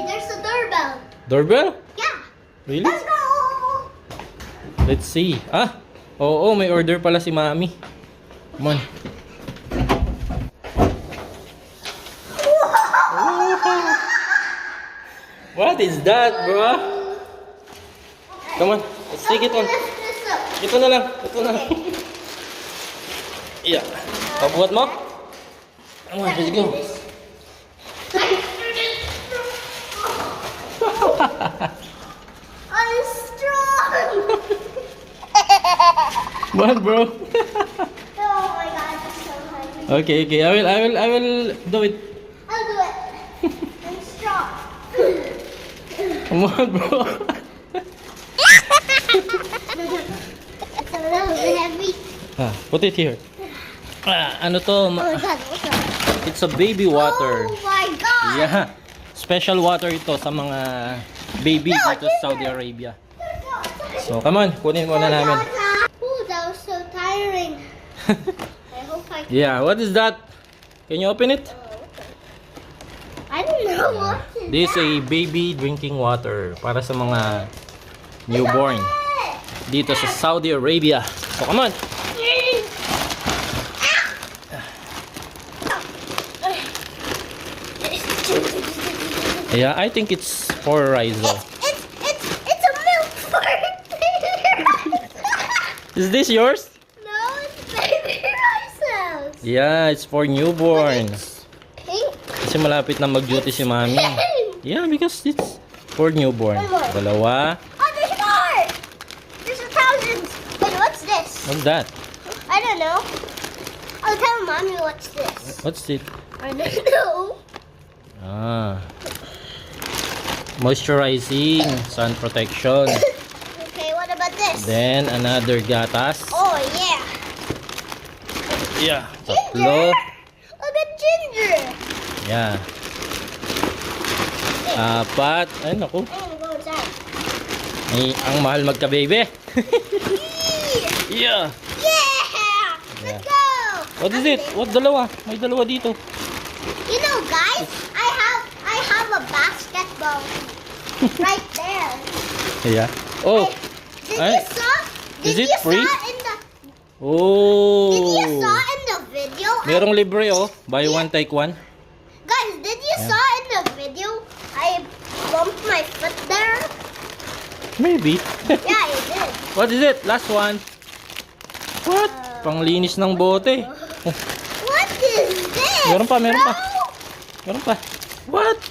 there's a doorbell. Doorbell? Yeah. Really? Let's go. Let's see. Ah, oo, may order pala si Mami. Come on. What is that, bro? Come on, let's take it on. Lift this up. Ito na lang, ito na lang. Yeah. Pabuhat mo? Come on, let's go. I'm strong. What, bro? Oh my god, I'm so hungry. Okay, okay. I will do it. I'll do it. I'm strong. Come on, bro. It's a little bit heavy. Ah, put it here. Ah, ano to? Oh my god, what's up? It's a baby water. Oh my god. Yeah. Special water ito sa mga baby dito sa Saudi Arabia. So, come on. Kunin muna namin. Oh, that was so tiring. I hope I can. Yeah, what is that? Can you open it? I don't know what is This is that. a baby drinking water para sa mga newborn dito sa Saudi Arabia. So, come on. Yeah, I think it's for Rizzo. It's a milk fart. Is this yours? No, it's baby Rice's. Yeah, it's for newborn. Pink. Kasi malapit na mag-duty si Mami. Yeah, because it's for newborn. One more. Dalawa. Oh, there's more. There's a thousand. Wait, what's this? What's that? I don't know. I'll tell mommy what's this. What's it? I don't know. Ah. Moisturizing sun protection. Okay, what about this? Then another gatas. Oh yeah. Yeah. Ginger. Tatlo. Look at ginger. Yeah. Apat. Ay, naku. I'm gonna go inside. Ay, ang mahal magka-baby. Yeah. Yeah. Yeah. Let's go. What is it? What dalawa? May dalawa dito. You know, guys, I have a basketball right there. Yeah. Oh. Did Ay. you saw? Is Did it you free? saw in the? Oh. Did you saw in the video? Merong libre oh. Buy one take one. Guys, did you Yeah. saw in the video? I bumped my foot there. Maybe. Yeah, I did. What is it? Last one. What? Panglinis ng bote. Oh, What is this? Meron pa, meron pa. bro? meron pa.